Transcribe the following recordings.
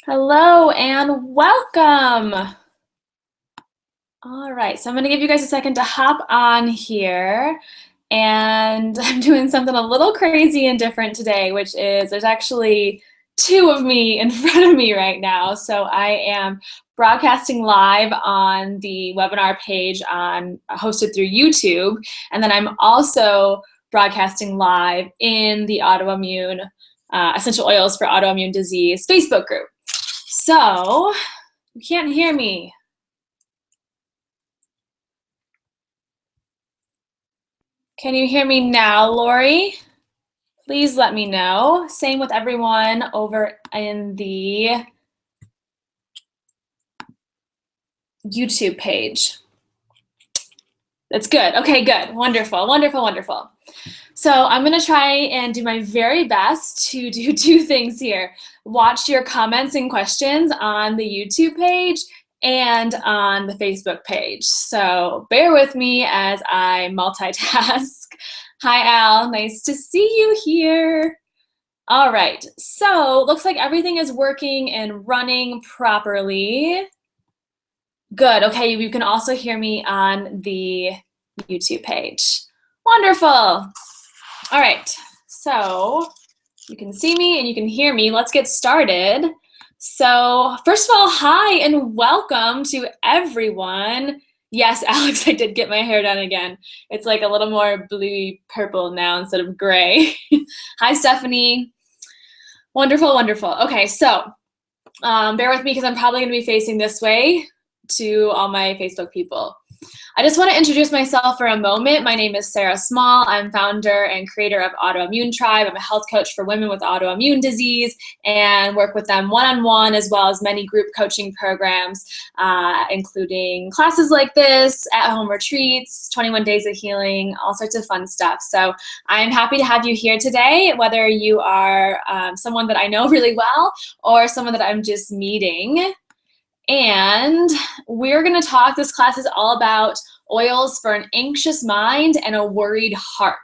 Hello and welcome. All right, so I'm going to give you guys a second to hop on here. And I'm doing something a little crazy and different today, which is there's actually two of me in front of me right now. So I am broadcasting live on the webinar page hosted through YouTube. And then I'm also broadcasting live in the autoimmune essential oils for autoimmune disease Facebook group. So you can't hear me. Can you hear me now, Lori? Please let me know. Same with everyone over in the YouTube page. That's good. Okay, good. Wonderful, wonderful, wonderful. So I'm going to try and do my very best to do two things here. Watch your comments and questions on the YouTube page and on the Facebook page. So bear with me as I multitask. Hi, Al. Nice to see you here. All right. So looks like everything is working and running properly. Good. Okay. You can also hear me on the YouTube page. Wonderful. All right. So you can see me and you can hear me. Let's get started. So first of all, hi and welcome to everyone. Yes, Alex, I did get my hair done again. It's like a little more bluey purple now instead of gray. Hi, Stephanie. Wonderful, wonderful. Okay, so bear with me because I'm probably going to be facing this way to all my Facebook people. I just want to introduce myself for a moment. My name is Sarah Small. I'm founder and creator of Autoimmune Tribe. I'm a health coach for women with autoimmune disease and work with them one-on-one as well as many group coaching programs, including classes like this, at-home retreats, 21 days of healing, all sorts of fun stuff. So I'm happy to have you here today, whether you are someone that I know really well or someone that I'm just meeting. And we're going to talk, this class is all about oils for an anxious mind and a worried heart.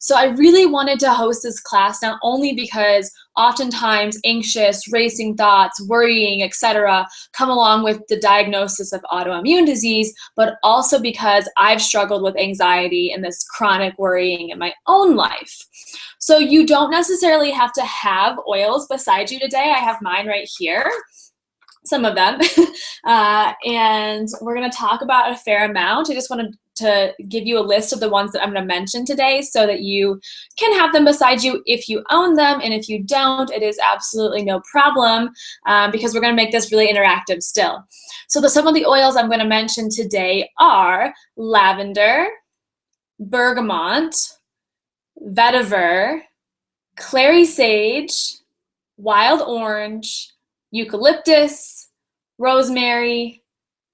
So I really wanted to host this class not only because oftentimes anxious, racing thoughts, worrying, etc. come along with the diagnosis of autoimmune disease, but also because I've struggled with anxiety and this chronic worrying in my own life. So you don't necessarily have to have oils beside you today. I have mine right here. Some of them, and we're going to talk about a fair amount. I just wanted to give you a list of the ones that I'm going to mention today so that you can have them beside you if you own them, and if you don't, it is absolutely no problem because we're going to make this really interactive still. So some of the oils I'm going to mention today are lavender, bergamot, vetiver, clary sage, wild orange, eucalyptus, rosemary,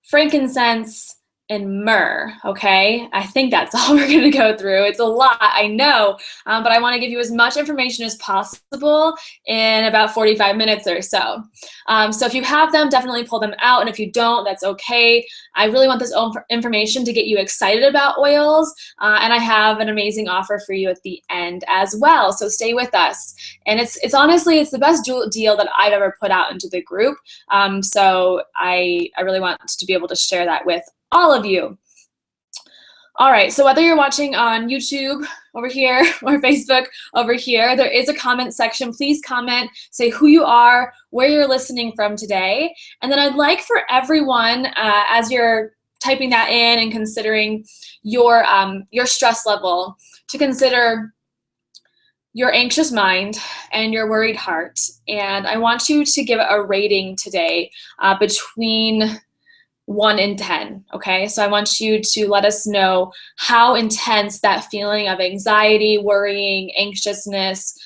frankincense, and myrrh, okay? I think that's all we're gonna go through. It's a lot, I know, but I wanna give you as much information as possible in about 45 minutes or so. So if you have them, definitely pull them out, and if you don't, that's okay. I really want this information to get you excited about oils, and I have an amazing offer for you at the end as well, so stay with us. And it's honestly, it's the best deal that I've ever put out into the group, so I really want to be able to share that with all of you. All right, so whether you're watching on YouTube over here or Facebook over here, there is a comment section. Please comment, say who you are, where you're listening from today. And then I'd like for everyone, as you're typing that in and considering your stress level, to consider your anxious mind and your worried heart. And I want you to give a rating today between 1 and 10, okay? So I want you to let us know how intense that feeling of anxiety, worrying, anxiousness,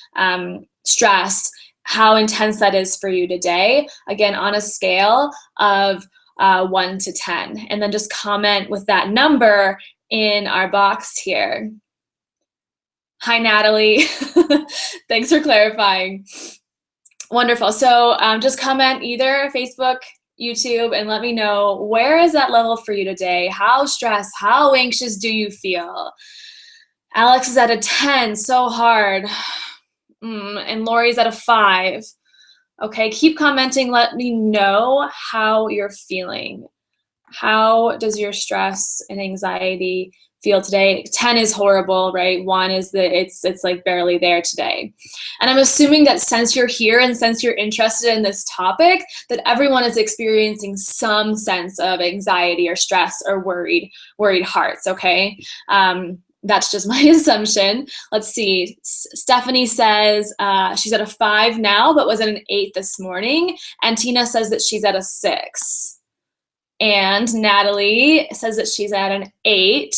stress, how intense that is for you today. Again, on a scale of 1 to 10. And then just comment with that number in our box here. Hi, Natalie. Thanks for clarifying. Wonderful. So just comment either Facebook, YouTube, and let me know, where is that level for you today? How stressed, how anxious do you feel? Alex is at a 10, so hard. And Lori's at a 5. Okay, keep commenting. Let me know how you're feeling. How does your stress and anxiety feel today? 10 is horrible, right? 1 is that it's like barely there today. And I'm assuming that since you're here and since you're interested in this topic, that everyone is experiencing some sense of anxiety or stress or worried hearts, okay? That's just my assumption. Let's see. Stephanie says she's at a 5 now, but was at an 8 this morning. And Tina says that she's at a 6. And Natalie says that she's at an 8.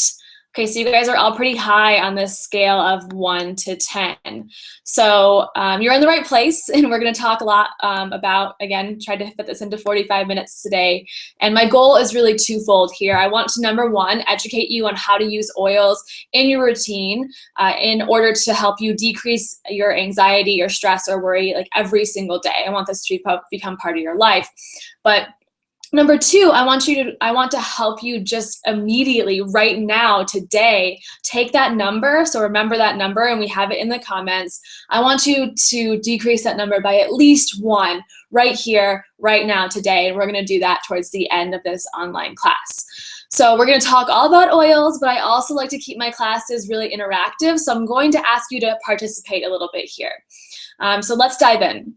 Okay, so you guys are all pretty high on this scale of 1 to 10. So you're in the right place, and we're going to talk a lot about, again, try to fit this into 45 minutes today. And my goal is really twofold here. I want to, number one, educate you on how to use oils in your routine in order to help you decrease your anxiety or stress or worry like every single day. I want this to become part of your life. But number two, I want to help you just immediately, right now, today, take that number. So remember that number, and we have it in the comments. I want you to decrease that number by at least 1 right here, right now, today. And we're going to do that towards the end of this online class. So we're going to talk all about oils, but I also like to keep my classes really interactive. So I'm going to ask you to participate a little bit here. So let's dive in.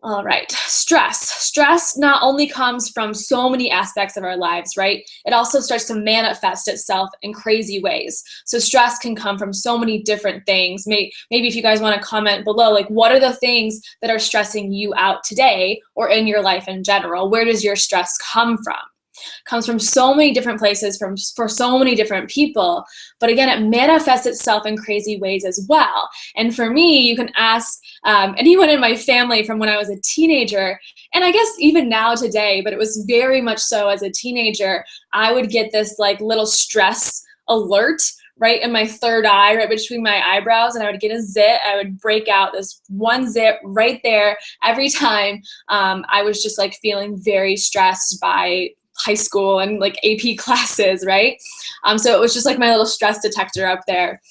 All right, stress. Stress not only comes from so many aspects of our lives, right? It also starts to manifest itself in crazy ways. So stress can come from so many different things. Maybe if you guys want to comment below, like what are the things that are stressing you out today or in your life in general? Where does your stress come from? Comes from so many different places, for so many different people. But again, it manifests itself in crazy ways as well. And for me, you can ask anyone in my family from when I was a teenager, and I guess even now today, but it was very much so as a teenager, I would get this like little stress alert right in my third eye, right between my eyebrows, and I would get a zit. I would break out this one zit right there every time I was just like feeling very stressed by high school and like AP classes, right? So it was just like my little stress detector up there.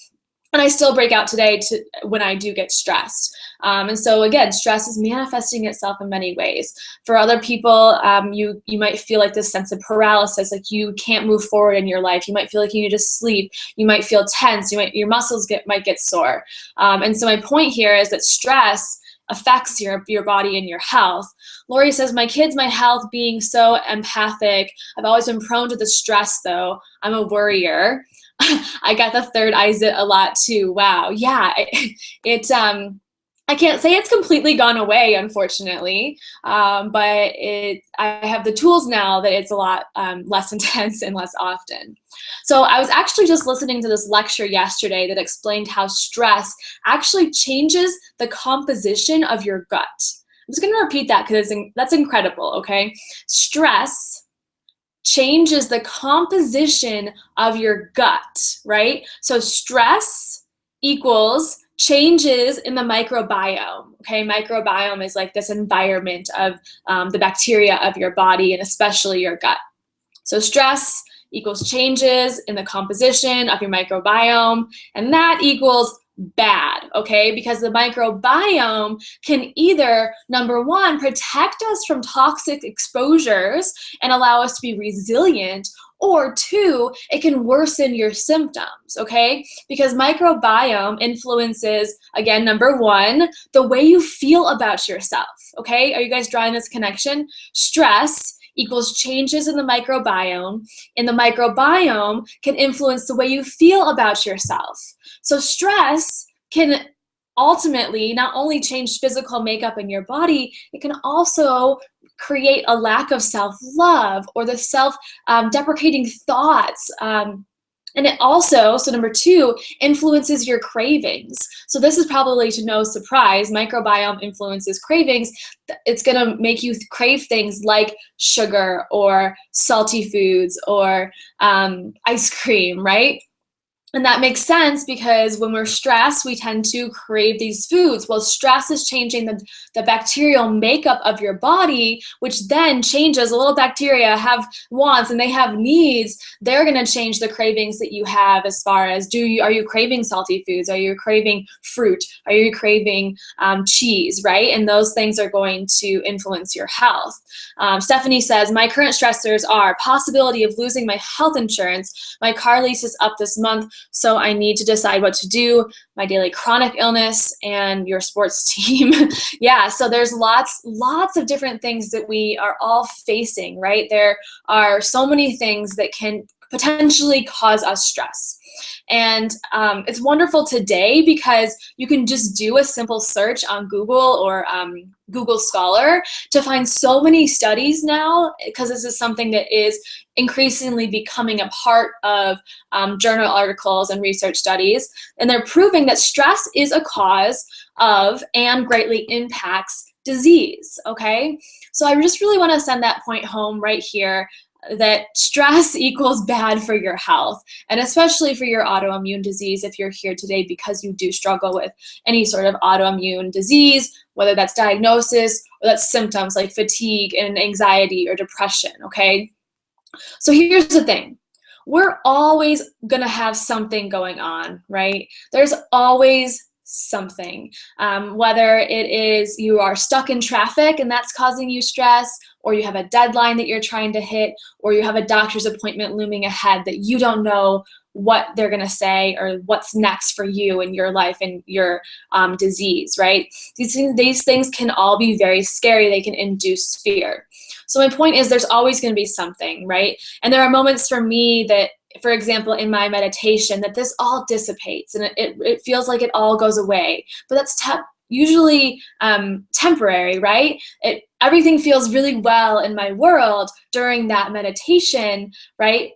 And I still break out today when I do get stressed. And so again, stress is manifesting itself in many ways. For other people, you might feel like this sense of paralysis, like you can't move forward in your life. You might feel like you need to sleep. You might feel tense. Your muscles might get sore. And so my point here is that stress affects your body and your health. Lori says, my health being so empathic. I've always been prone to the stress though. I'm a worrier. I got the third eye zit a lot too. Wow. Yeah. I can't say it's completely gone away, unfortunately, but I have the tools now that it's a lot less intense and less often. So I was actually just listening to this lecture yesterday that explained how stress actually changes the composition of your gut. I'm just going to repeat that because that's incredible, okay? Stress changes the composition of your gut, right? So stress equals changes in the microbiome, okay? Microbiome is like this environment of the bacteria of your body and especially your gut. So stress equals changes in the composition of your microbiome, and that equals bad, okay? Because the microbiome can either, number one, protect us from toxic exposures and allow us to be resilient, or two, it can worsen your symptoms, okay? Because microbiome influences, again, number one, the way you feel about yourself, okay? Are you guys drawing this connection? Stress equals changes in the microbiome, and the microbiome can influence the way you feel about yourself. So stress can ultimately not only change physical makeup in your body, it can also create a lack of self-love or the self-deprecating thoughts. And it also, so number two, influences your cravings. So this is probably to no surprise, microbiome influences cravings. It's gonna make you crave things like sugar or salty foods or ice cream, right? And that makes sense because when we're stressed, we tend to crave these foods. Well, stress is changing the bacterial makeup of your body, which then changes. A little bacteria have wants and they have needs. They're going to change the cravings that you have as far as are you craving salty foods? Are you craving fruit? Are you craving cheese, right? And those things are going to influence your health. Stephanie says, my current stressors are possibility of losing my health insurance. My car lease is up this month, so I need to decide what to do, my daily chronic illness, and your sports team. Yeah, so there's lots of different things that we are all facing, right? There are so many things that can potentially cause us stress. And it's wonderful today because you can just do a simple search on Google or Google Scholar to find so many studies now, because this is something that is increasingly becoming a part of journal articles and research studies. And they're proving that stress is a cause of and greatly impacts disease, okay? So I just really want to send that point home right here, that stress equals bad for your health, and especially for your autoimmune disease if you're here today because you do struggle with any sort of autoimmune disease, whether that's diagnosis or that's symptoms like fatigue and anxiety or depression, okay? So here's the thing. We're always going to have something going on, right? There's always something, whether it is you are stuck in traffic and that's causing you stress, or you have a deadline that you're trying to hit, or you have a doctor's appointment looming ahead that you don't know what they're going to say or what's next for you in your life and your disease, right? These things can all be very scary. They can induce fear. So my point is there's always going to be something, right? And there are moments for me that, for example, in my meditation, that this all dissipates and it feels like it all goes away. But that's usually temporary, right? Everything feels really well in my world during that meditation, right?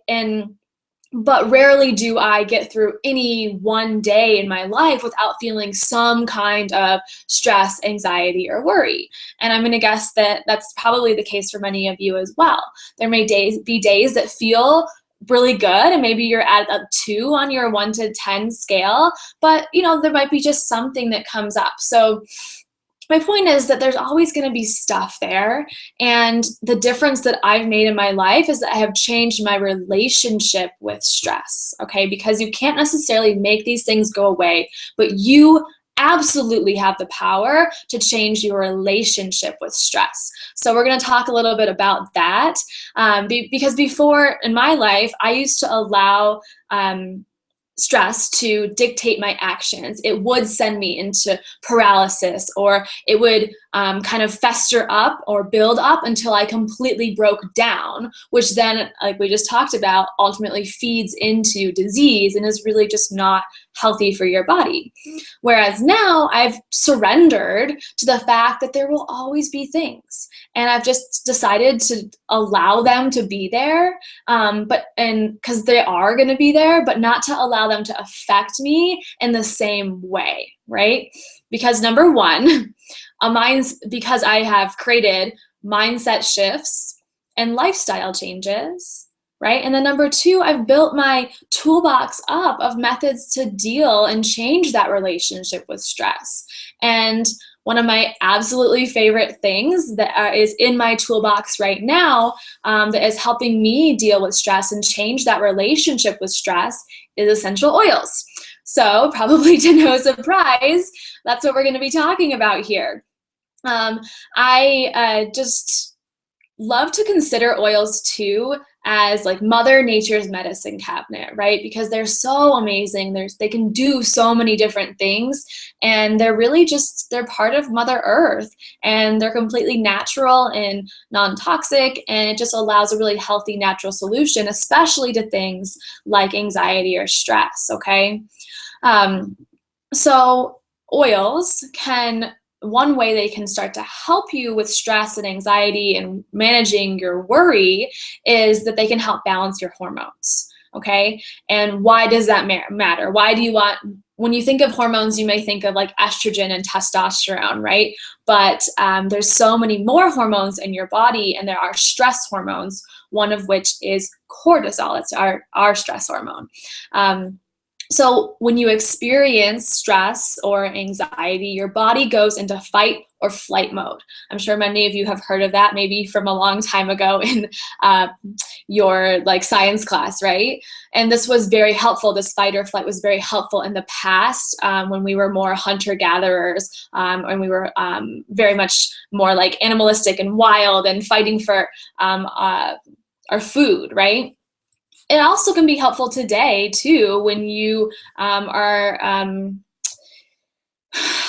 But rarely do I get through any one day in my life without feeling some kind of stress, anxiety, or worry. And I'm going to guess that that's probably the case for many of you as well. There may be days that feel really good, and maybe you're at a 2 on your 1 to 10 scale, but there might be just something that comes up. So my point is that there's always going to be stuff there, and the difference that I've made in my life is that I have changed my relationship with stress, okay? Because you can't necessarily make these things go away, but you absolutely have the power to change your relationship with stress. So we're going to talk a little bit about that, because before in my life, I used to allow stress to dictate my actions. It would send me into paralysis, or it would kind of fester up or build up until I completely broke down, which then, like we just talked about, ultimately feeds into disease and is really just not healthy for your body. Whereas now I've surrendered to the fact that there will always be things, and I've just decided to allow them to be there, because they are going to be there, but not to allow them to affect me in the same way, right? Because number one, because I have created mindset shifts and lifestyle changes, right? And then number two, I've built my toolbox up of methods to deal and change that relationship with stress. And one of my absolutely favorite things that is in my toolbox right now, that is helping me deal with stress and change that relationship with stress, is essential oils. So probably to no surprise, that's what we're going to be talking about here. I just love to consider oils too as like Mother Nature's medicine cabinet, right? Because they're so amazing. They can do so many different things, and they're really they're part of Mother Earth, and they're completely natural and non-toxic, and it just allows a really healthy, natural solution, especially to things like anxiety or stress, okay? So oils one way they can start to help you with stress and anxiety and managing your worry is that they can help balance your hormones, okay? And why does that matter? Why do you when you think of hormones, you may think of like estrogen and testosterone, right? But there's so many more hormones in your body, and there are stress hormones, one of which is cortisol. It's our stress hormone. So when you experience stress or anxiety, your body goes into fight or flight mode. I'm sure many of you have heard of that, maybe from a long time ago in uh, your like science class, right? And this was very helpful. This fight or flight was very helpful in the past when we were more hunter-gatherers, and we were very much more like animalistic and wild and fighting for our food, right? It also can be helpful today too when you are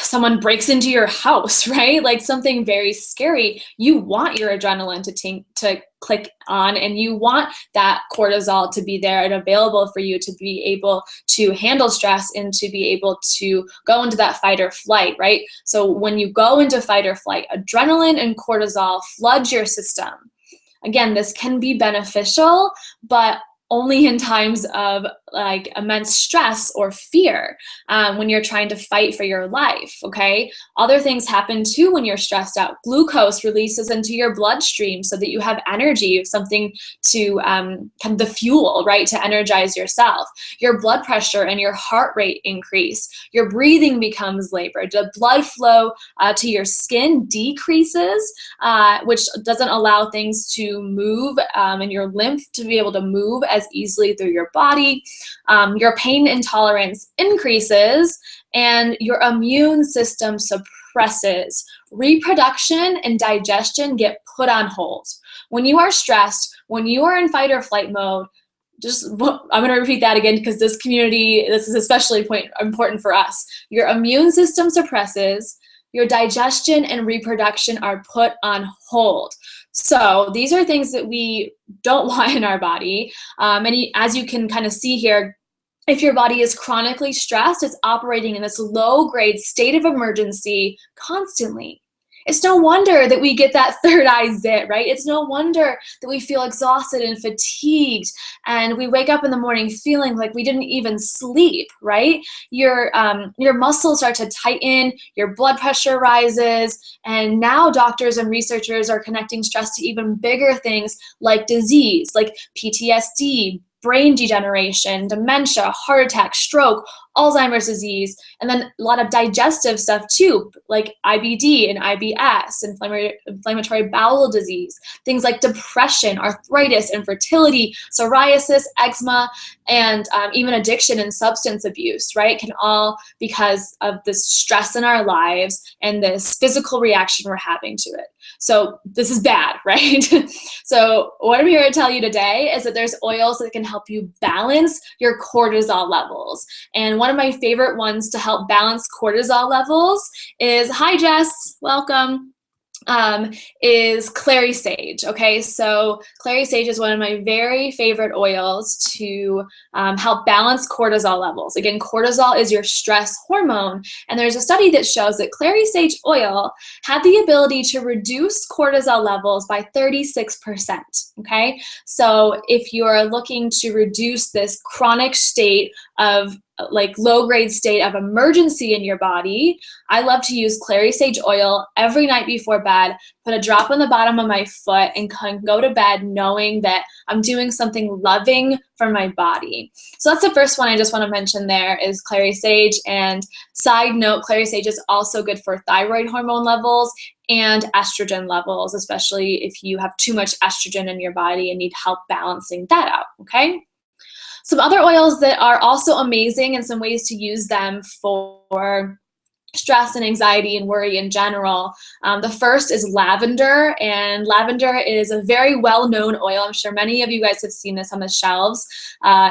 someone breaks into your house, right? Like something very scary. You want your adrenaline to click on, and you want that cortisol to be there and available for you to be able to handle stress and to be able to go into that fight or flight, right? So when you go into fight or flight, adrenaline and cortisol flood your system. Again, this can be beneficial, but only in times of like immense stress or fear, when you're trying to fight for your life, okay? Other things happen too when you're stressed out. Glucose releases into your bloodstream so that you have energy, you have something to kind of the fuel, right, to energize yourself. Your blood pressure and your heart rate increase. Your breathing becomes labored. The blood flow to your skin decreases, which doesn't allow things to move, and your lymph to be able to move as easily through your body. Your pain intolerance increases, and your immune system suppresses. Reproduction and digestion get put on hold. When you are stressed, when you are in fight or flight mode, I'm going to repeat that again because this is especially important for us. Your immune system suppresses, your digestion and reproduction are put on hold. So these are things that we don't want in our body. And as you can kind of see here, if your body is chronically stressed, it's operating in this low-grade state of emergency constantly. It's no wonder that we get that third eye zit, right? It's no wonder that we feel exhausted and fatigued, and we wake up in the morning feeling like we didn't even sleep, right? Your muscles start to tighten, your blood pressure rises, and now doctors and researchers are connecting stress to even bigger things like disease, like PTSD, brain degeneration, dementia, heart attack, stroke, Alzheimer's disease, and then a lot of digestive stuff too, like IBD and IBS, inflammatory bowel disease, things like depression, arthritis, infertility, psoriasis, eczema, and even addiction and substance abuse, right? Can all because of this stress in our lives and this physical reaction we're having to it. So this is bad, right? So what I'm here to tell you today is that there's oils that can help you balance your cortisol levels. And one of my favorite ones to help balance cortisol levels is, hi Jess, welcome, is Clary Sage. Okay, so Clary Sage is one of my very favorite oils to help balance cortisol levels. Again, cortisol is your stress hormone, and there's a study that shows that Clary Sage oil had the ability to reduce cortisol levels by 36%. Okay, so if you are looking to reduce this chronic state of like low-grade state of emergency in your body, I love to use Clary Sage oil every night before bed, put a drop on the bottom of my foot, and go to bed knowing that I'm doing something loving for my body. So that's the first one I just want to mention there is Clary Sage. And side note, Clary Sage is also good for thyroid hormone levels and estrogen levels, especially if you have too much estrogen in your body and need help balancing that out, okay? Some other oils that are also amazing and some ways to use them for stress and anxiety and worry in general. The first is lavender, and lavender is a very well-known oil. I'm sure many of you guys have seen this on the shelves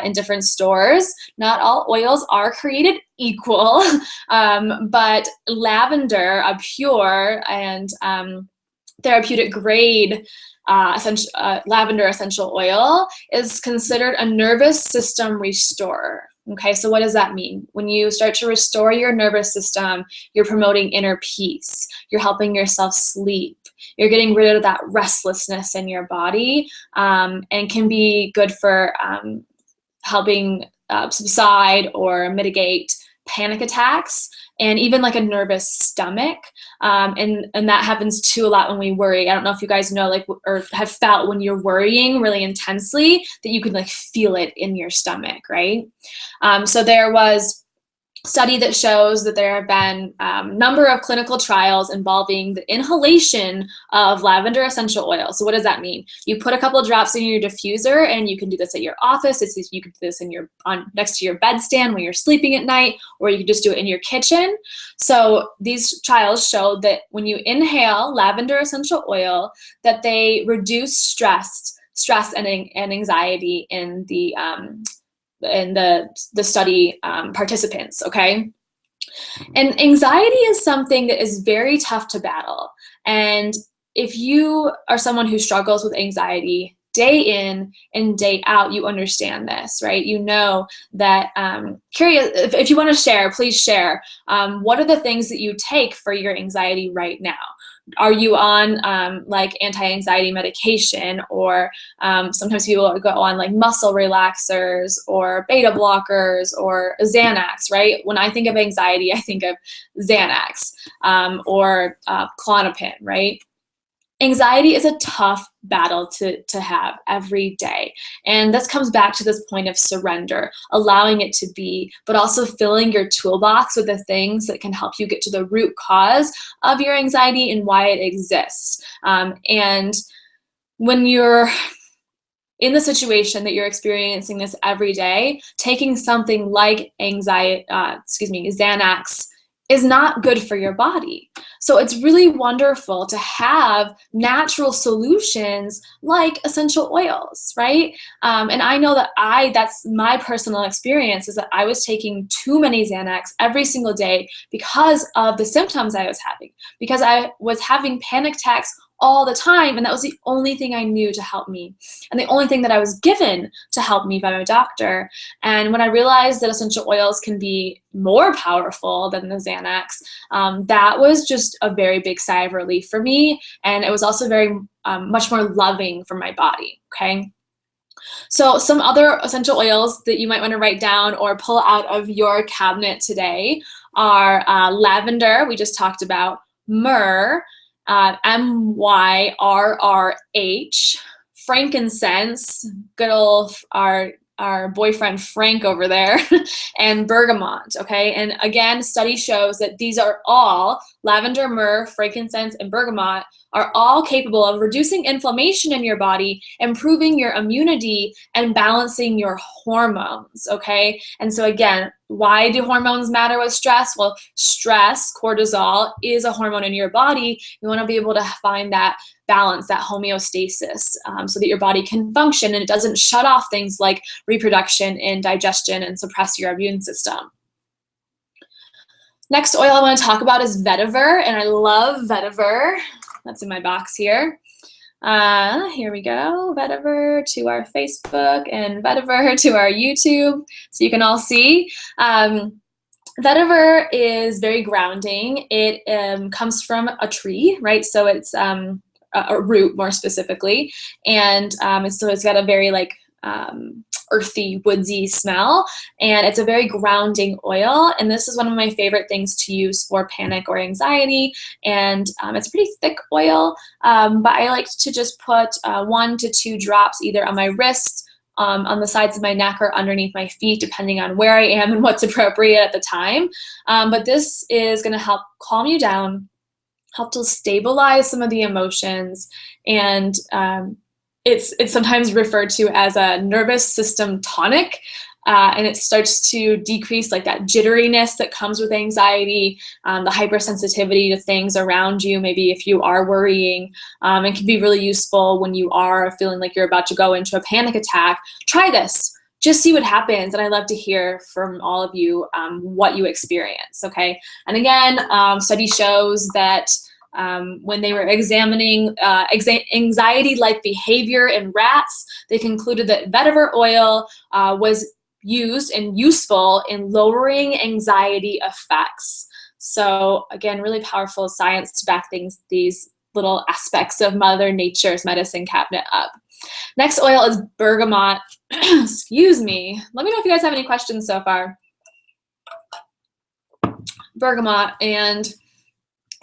in different stores. Not all oils are created equal, but lavender, a pure and therapeutic grade lavender essential oil, is considered a nervous system restorer. Okay, so what does that mean? When you start to restore your nervous system, you're promoting inner peace. You're helping yourself sleep. You're getting rid of that restlessness in your body, and can be good for helping subside or mitigate panic attacks and even like a nervous stomach. And that happens too a lot when we worry. I don't know if you guys know, like, or have felt when you're worrying really intensely that you can like feel it in your stomach, right? So there was study that shows that there have been a number of clinical trials involving the inhalation of lavender essential oil. So what does that mean? You put a couple of drops in your diffuser, and you can do this at your office. You can do this in your next to your bedstand when you're sleeping at night, or you can just do it in your kitchen. So these trials showed that when you inhale lavender essential oil, that they reduce stress and anxiety in the study participants, okay? And anxiety is something that is very tough to battle. And if you are someone who struggles with anxiety day in and day out, you understand this, right? You know that, curious, if you want to share, please share. What are the things that you take for your anxiety right now? Are you on like anti-anxiety medication, or sometimes people go on like muscle relaxers or beta blockers or Xanax, right? When I think of anxiety, I think of Xanax or Klonopin, right? Anxiety is a tough battle to have every day. And this comes back to this point of surrender, allowing it to be, but also filling your toolbox with the things that can help you get to the root cause of your anxiety and why it exists. And when you're in the situation that you're experiencing this every day, taking something like Xanax is not good for your body. So it's really wonderful to have natural solutions like essential oils, right? And I know that that's my personal experience, is that I was taking too many Xanax every single day because of the symptoms I was having, because I was having panic attacks all the time, and that was the only thing I knew to help me, and the only thing that I was given to help me by my doctor. And when I realized that essential oils can be more powerful than the Xanax, that was just a very big sigh of relief for me, and it was also very much more loving for my body, okay? So some other essential oils that you might want to write down or pull out of your cabinet today are lavender, we just talked about, myrrh, MYRRH, frankincense, good old our boyfriend Frank over there, and bergamot, okay? And again, study shows that these are all, lavender, myrrh, frankincense, and bergamot, are all capable of reducing inflammation in your body, improving your immunity, and balancing your hormones, okay? And so again, why do hormones matter with stress? Well, stress, cortisol, is a hormone in your body. You want to be able to find that balance, that homeostasis, so that your body can function and it doesn't shut off things like reproduction and digestion and suppress your immune system. Next oil I want to talk about is vetiver, and I love vetiver. That's in my box here. Here we go, vetiver to our Facebook and vetiver to our YouTube, so you can all see. Vetiver is very grounding. It comes from a tree, right? So it's a root more specifically, and so it's got a very like earthy, woodsy smell, and it's a very grounding oil, and this is one of my favorite things to use for panic or anxiety, and it's a pretty thick oil, but I like to just put 1 to 2 drops either on my wrist, on the sides of my neck, or underneath my feet, depending on where I am and what's appropriate at the time. But this is going to help calm you down, help to stabilize some of the emotions, and it's sometimes referred to as a nervous system tonic, and it starts to decrease like that jitteriness that comes with anxiety, the hypersensitivity to things around you, maybe if you are worrying. It can be really useful when you are feeling like you're about to go into a panic attack. Try this. Just see what happens, and I'd love to hear from all of you what you experience, okay? And again, study shows that when they were examining anxiety-like behavior in rats, they concluded that vetiver oil was used and useful in lowering anxiety effects. So again, really powerful science to back these little aspects of Mother Nature's medicine cabinet up. Next oil is bergamot. Excuse me. Let me know if you guys have any questions so far. bergamot. And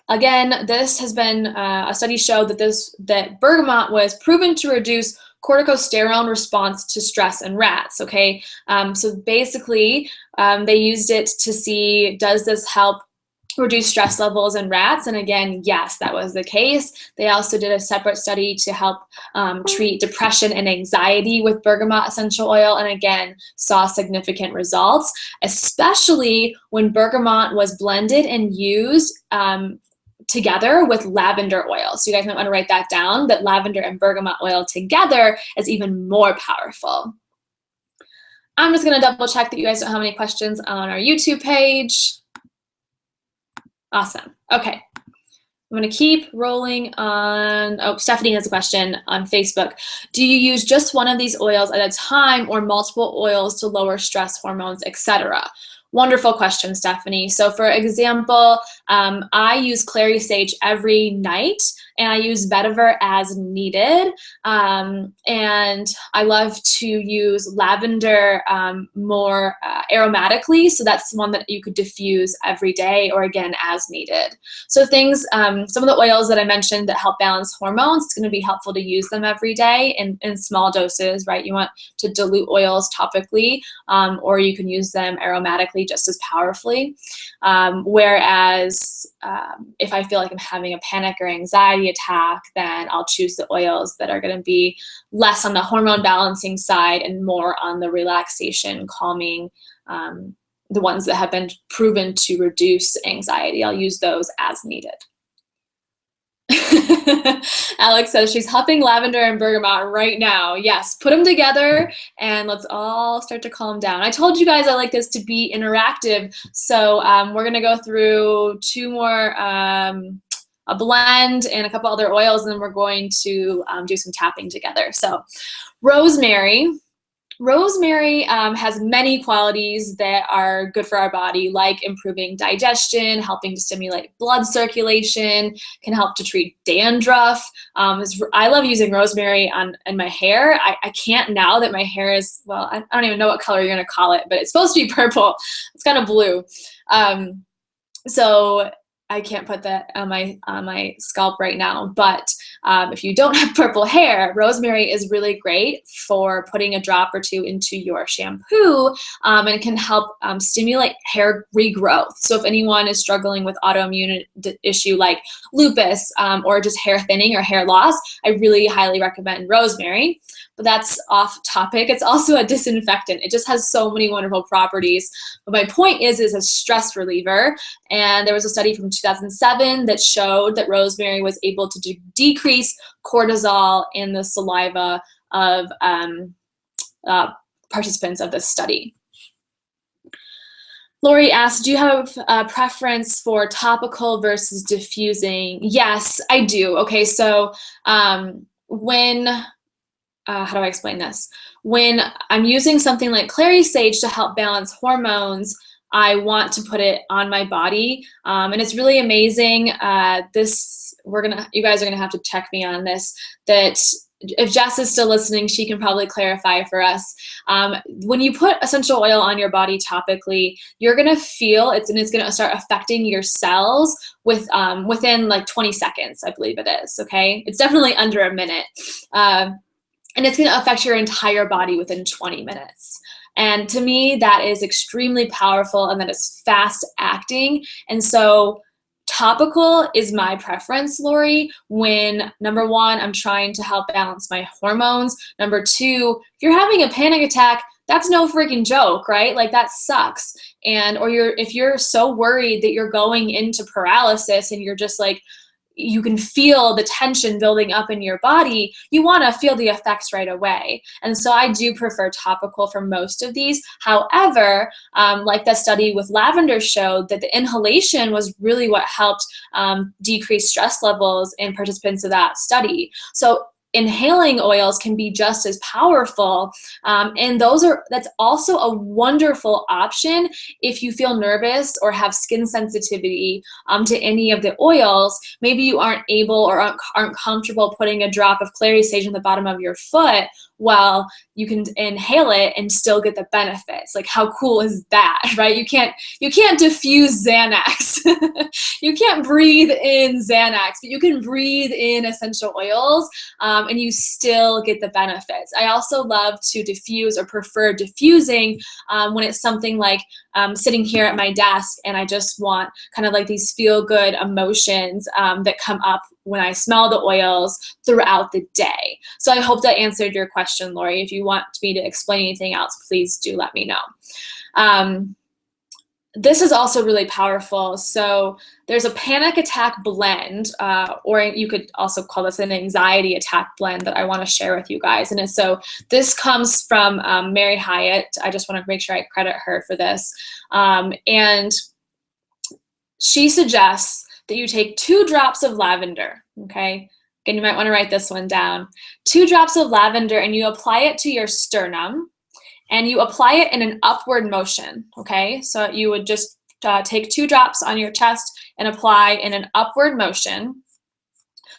again, this has been a study showed that bergamot was proven to reduce corticosterone response to stress in rats. Okay, so basically, they used it to see, does this help reduce stress levels in rats? And again, yes, that was the case. They also did a separate study to help treat depression and anxiety with bergamot essential oil, and again, saw significant results, especially when bergamot was blended and used together with lavender oil. So you guys might want to write that down, that lavender and bergamot oil together is even more powerful. I'm just going to double check that you guys don't have any questions on our YouTube page. Awesome. Okay. I'm going to keep rolling on. Oh, Stephanie has a question on Facebook. Do you use just one of these oils at a time or multiple oils to lower stress hormones, etc.? Wonderful question, Stephanie. So for example, I use Clary Sage every night, and I use vetiver as needed. And I love to use lavender more aromatically. So that's the one that you could diffuse every day or again as needed. So things, some of the oils that I mentioned that help balance hormones, it's going to be helpful to use them every day in small doses, right? You want to dilute oils topically, or you can use them aromatically just as powerfully. Whereas if I feel like I'm having a panic or anxiety attack, then I'll choose the oils that are going to be less on the hormone balancing side and more on the relaxation, calming, the ones that have been proven to reduce anxiety. I'll use those as needed. Alex says she's huffing lavender and bergamot right now. Yes, put them together and let's all start to calm down. I told you guys I like this to be interactive, so we're gonna go through two more, a blend and a couple other oils, and then we're going to do some tapping together. So rosemary. Rosemary has many qualities that are good for our body, like improving digestion, helping to stimulate blood circulation, can help to treat dandruff. I love using rosemary in my hair. I can't now that my hair is, well, I don't even know what color you're gonna call it, but it's supposed to be purple. It's kind of blue. So I can't put that on my scalp right now, but if you don't have purple hair, rosemary is really great for putting a drop or two into your shampoo, and it can help stimulate hair regrowth. So if anyone is struggling with autoimmune issue like lupus or just hair thinning or hair loss, I really highly recommend rosemary. But that's off topic. It's also a disinfectant. It just has so many wonderful properties. But my point is a stress reliever. And there was a study from 2007 that showed that rosemary was able to decrease cortisol in the saliva of participants of this study. Lori asked, do you have a preference for topical versus diffusing? Yes, I do. Okay, so how do I explain this? When I'm using something like Clary Sage to help balance hormones, I want to put it on my body, and it's really amazing. You guys are gonna have to check me on this. That if Jess is still listening, she can probably clarify for us. When you put essential oil on your body topically, you're gonna feel it's gonna start affecting your cells within like 20 seconds, I believe it is. Okay, it's definitely under a minute. And it's going to affect your entire body within 20 minutes. And to me, that is extremely powerful, and that is fast acting. And so topical is my preference, Lori, when number one, I'm trying to help balance my hormones. Number two, if you're having a panic attack, that's no freaking joke, right? Like that sucks. If you're so worried that you're going into paralysis and you're just like, you can feel the tension building up in your body, you want to feel the effects right away. And so I do prefer topical for most of these. However, like that study with lavender showed that the inhalation was really what helped decrease stress levels in participants of that study. So inhaling oils can be just as powerful, and that's also a wonderful option if you feel nervous or have skin sensitivity to any of the oils. Maybe you aren't able or aren't comfortable putting a drop of Clary Sage on the bottom of your foot. well, you can inhale it and still get the benefits. Like, how cool is that, right? You can't diffuse Xanax. You can't breathe in Xanax, but you can breathe in essential oils, and you still get the benefits. I also love to diffuse or prefer diffusing when it's something like sitting here at my desk and I just want kind of like these feel-good emotions that come up when I smell the oils throughout the day. So I hope that answered your question, Lori. If you want me to explain anything else, please do let me know. This is also really powerful. So there's a panic attack blend, or you could also call this an anxiety attack blend that I want to share with you guys. And so this comes from Mary Hyatt. I just want to make sure I credit her for this. And she suggests that you take 2 drops of lavender, okay? Again, you might want to write this one down. 2 drops of lavender, and you apply it to your sternum. And you apply it in an upward motion, okay? So you would just take 2 drops on your chest and apply in an upward motion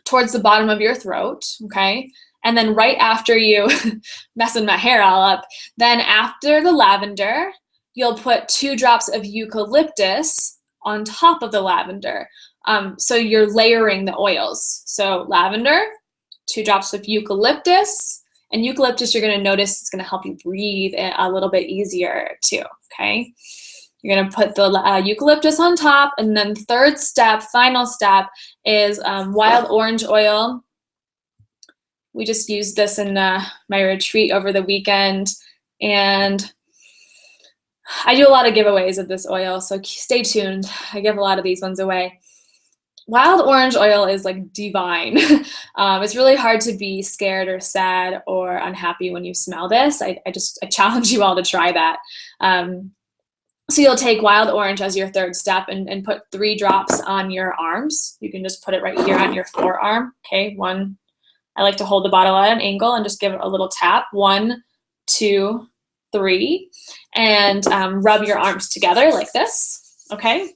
towards the bottom of your throat, okay? And then right after you, messing my hair all up, then after the lavender, you'll put 2 drops of eucalyptus on top of the lavender. So you're layering the oils. So lavender, 2 drops of eucalyptus, and eucalyptus, you're going to notice it's going to help you breathe a little bit easier too, okay? You're going to put the eucalyptus on top, and then third step, final step, is wild orange oil. We just used this in my retreat over the weekend, and I do a lot of giveaways of this oil, so stay tuned. I give a lot of these ones away. Wild orange oil is like divine. It's really hard to be scared or sad or unhappy when you smell this. I challenge you all to try that. So you'll take wild orange as your third step and put 3 drops on your arms. You can just put it right here on your forearm. Okay, 1. I like to hold the bottle at an angle and just give it a little tap. 1, 2, 3. And rub your arms together like this. Okay.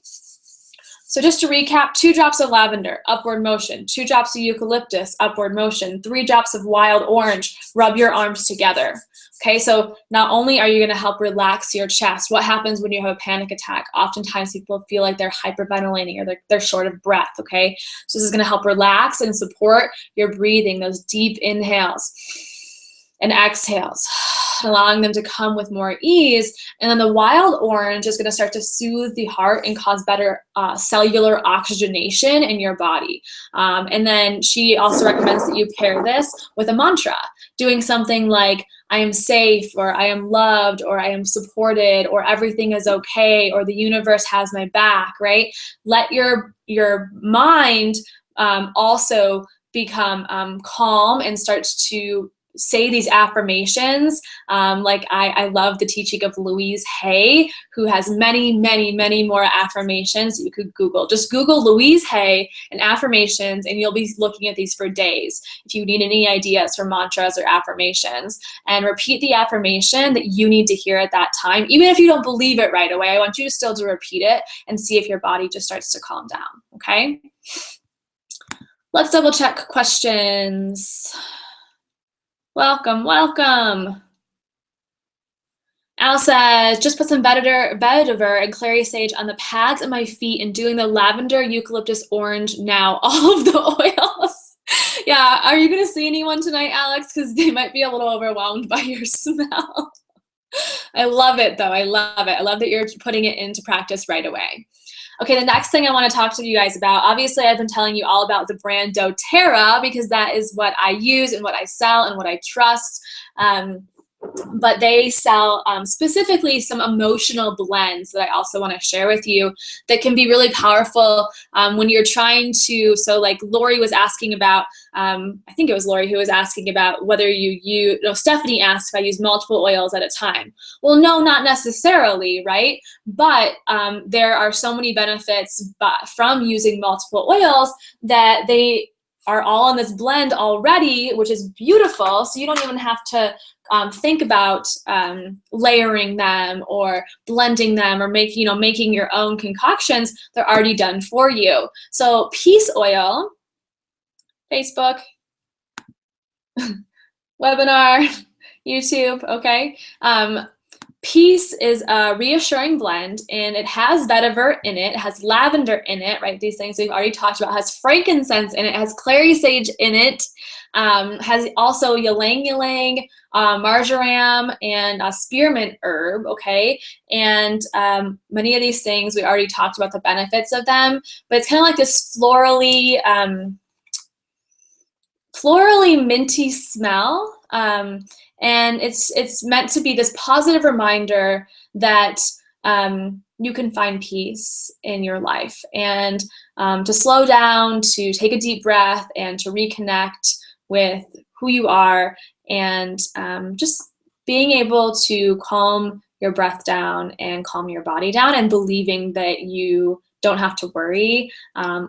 So just to recap, 2 drops of lavender, upward motion, 2 drops of eucalyptus, upward motion, 3 drops of wild orange, rub your arms together. Okay, so not only are you going to help relax your chest, what happens when you have a panic attack? Oftentimes people feel like they're hyperventilating or they're short of breath, okay? So this is going to help relax and support your breathing, those deep inhales and exhales, allowing them to come with more ease. And then the wild orange is going to start to soothe the heart and cause better cellular oxygenation in your body. And then she also recommends that you pair this with a mantra, doing something like, I am safe, or I am loved, or I am supported, or everything is okay, or the universe has my back, right? Let your mind also become calm and starts to say these affirmations. Like I love the teaching of Louise Hay, who has many, many, many more affirmations you could Google. Just Google Louise Hay and affirmations, and you'll be looking at these for days if you need any ideas for mantras or affirmations. And repeat the affirmation that you need to hear at that time. Even if you don't believe it right away, I want you to still to repeat it and see if your body just starts to calm down, okay? Let's double check questions. Welcome, welcome. Al says, just put some vetiver and Clary Sage on the pads of my feet and doing the lavender, eucalyptus, orange now, all of the oils. Yeah, are you gonna see anyone tonight, Alex? Because they might be a little overwhelmed by your smell. I love it though, I love it. I love that you're putting it into practice right away. Okay, the next thing I want to talk to you guys about, obviously I've been telling you all about the brand doTERRA because that is what I use and what I sell and what I trust. But they sell specifically some emotional blends that I also want to share with you that can be really powerful when you're trying to, so like Lori was asking about, I think it was Lori who was asking about whether Stephanie asked if I use multiple oils at a time. Well, no, not necessarily, right? But there are so many benefits from using multiple oils that they are all in this blend already, which is beautiful. So you don't even have to think about layering them or blending them or making your own concoctions. They're already done for you. So peace oil, Facebook, webinar. YouTube, okay. Peace is a reassuring blend, and it has vetiver in it, has lavender in it, right? These things we've already talked about. Has frankincense in it, has clary sage in it, has also ylang ylang, marjoram, and spearmint herb, okay? And many of these things, we already talked about the benefits of them, but it's kind of like this florally, minty smell. And it's meant to be this positive reminder that you can find peace in your life, and to slow down, to take a deep breath, and to reconnect with who you are, and just being able to calm your breath down and calm your body down, and believing that you don't have to worry,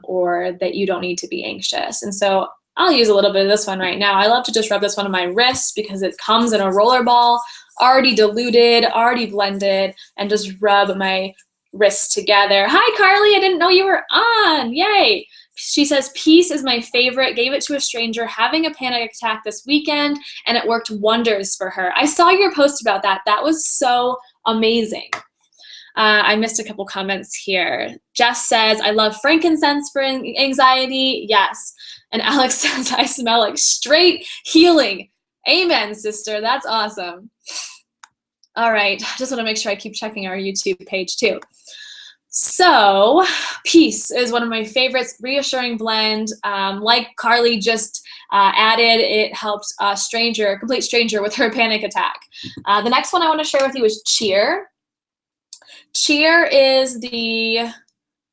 or that you don't need to be anxious. And so I'll use a little bit of this one right now. I love to just rub this one on my wrist because it comes in a roller ball, already diluted, already blended, and just rub my wrists together. Hi, Carly, I didn't know you were on. Yay. She says, peace is my favorite. Gave it to a stranger having a panic attack this weekend, and it worked wonders for her. I saw your post about that. That was so amazing. I missed a couple comments here. Jess says, I love frankincense for anxiety. Yes. And Alex says, I smell like straight healing. Amen, sister. That's awesome. All right. Just want to make sure I keep checking our YouTube page too. So peace is one of my favorites. Reassuring blend. Like Carly just added, it helps a complete stranger with her panic attack. The next one I want to share with you is cheer. Cheer is the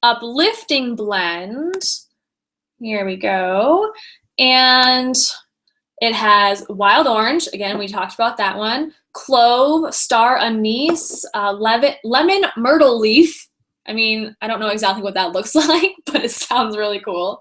uplifting blend. Here we go. And it has wild orange. Again, we talked about that one. Clove, star anise, lemon myrtle leaf. I mean, I don't know exactly what that looks like, but it sounds really cool.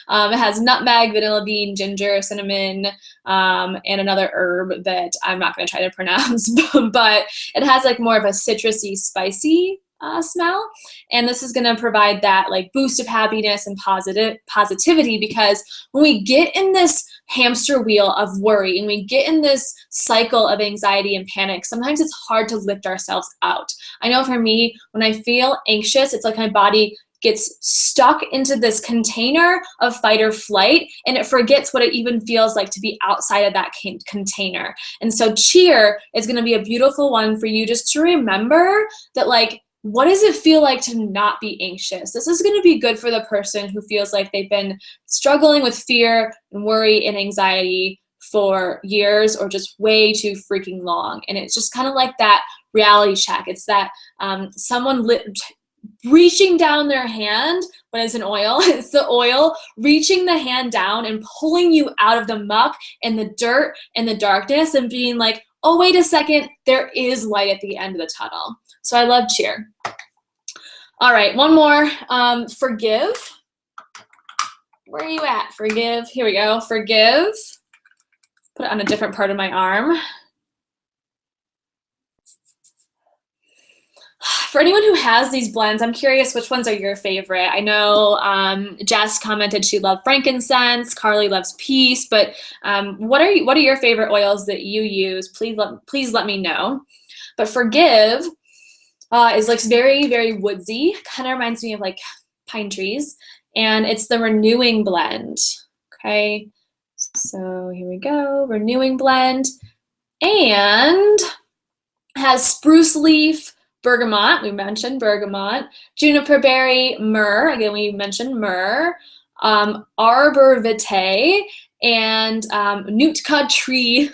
It has nutmeg, vanilla bean, ginger, cinnamon, and another herb that I'm not going to try to pronounce, but it has like more of a citrusy, spicy smell. And this is going to provide that like boost of happiness and positivity, because when we get in this hamster wheel of worry and we get in this cycle of anxiety and panic, sometimes it's hard to lift ourselves out. I know for me, when I feel anxious, it's like my body gets stuck into this container of fight or flight, and it forgets what it even feels like to be outside of that container. And so cheer is going to be a beautiful one for you just to remember that, like, what does it feel like to not be anxious? This is going to be good for the person who feels like they've been struggling with fear and worry and anxiety for years or just way too freaking long. And it's just kind of like that reality check. It's that someone reaching down their hand, but it's an oil. It's the oil reaching the hand down and pulling you out of the muck and the dirt and the darkness and being like, oh, wait a second, there is light at the end of the tunnel. So I love cheer. All right, one more. Forgive. Where are you at? Forgive. Here we go. Forgive. Put it on a different part of my arm. For anyone who has these blends, I'm curious which ones are your favorite. I know Jess commented she loved frankincense. Carly loves peace. But what are your favorite oils that you use? Please let me know. But forgive is like very, very woodsy. Kind of reminds me of like pine trees. And it's the renewing blend. Okay. So here we go. Renewing blend. And has spruce leaf, bergamot, we mentioned bergamot, juniper berry, myrrh, again we mentioned myrrh, arbor vitae, and nootka tree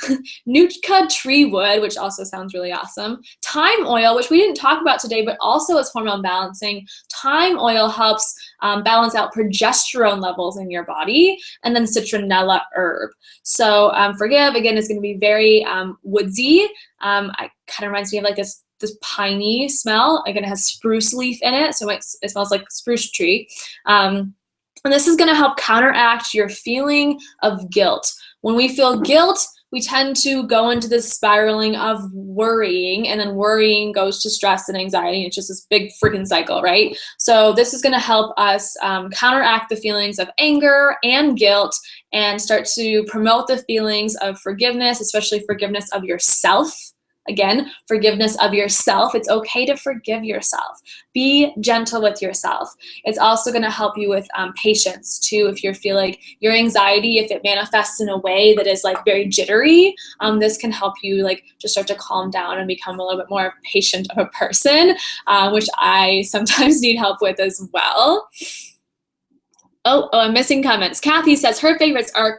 wood, which also sounds really awesome. Thyme oil, which we didn't talk about today, but also is hormone balancing. Thyme oil helps balance out progesterone levels in your body, and then citronella herb. So forgive, again, is going to be very woodsy. It kind of reminds me of like this piney smell. Again, it has spruce leaf in it, so it smells like spruce tree. And this is going to help counteract your feeling of guilt. When we feel guilt, we tend to go into this spiraling of worrying, and then worrying goes to stress and anxiety, and it's just this big freaking cycle, right? So this is going to help us counteract the feelings of anger and guilt and start to promote the feelings of forgiveness, especially forgiveness of yourself. Again, forgiveness of yourself. It's okay to forgive yourself. Be gentle with yourself. It's also going to help you with patience too. If you feel like your anxiety, if it manifests in a way that is like very jittery, this can help you like just start to calm down and become a little bit more patient of a person, which I sometimes need help with as well. Oh, I'm missing comments. Kathy says her favorites are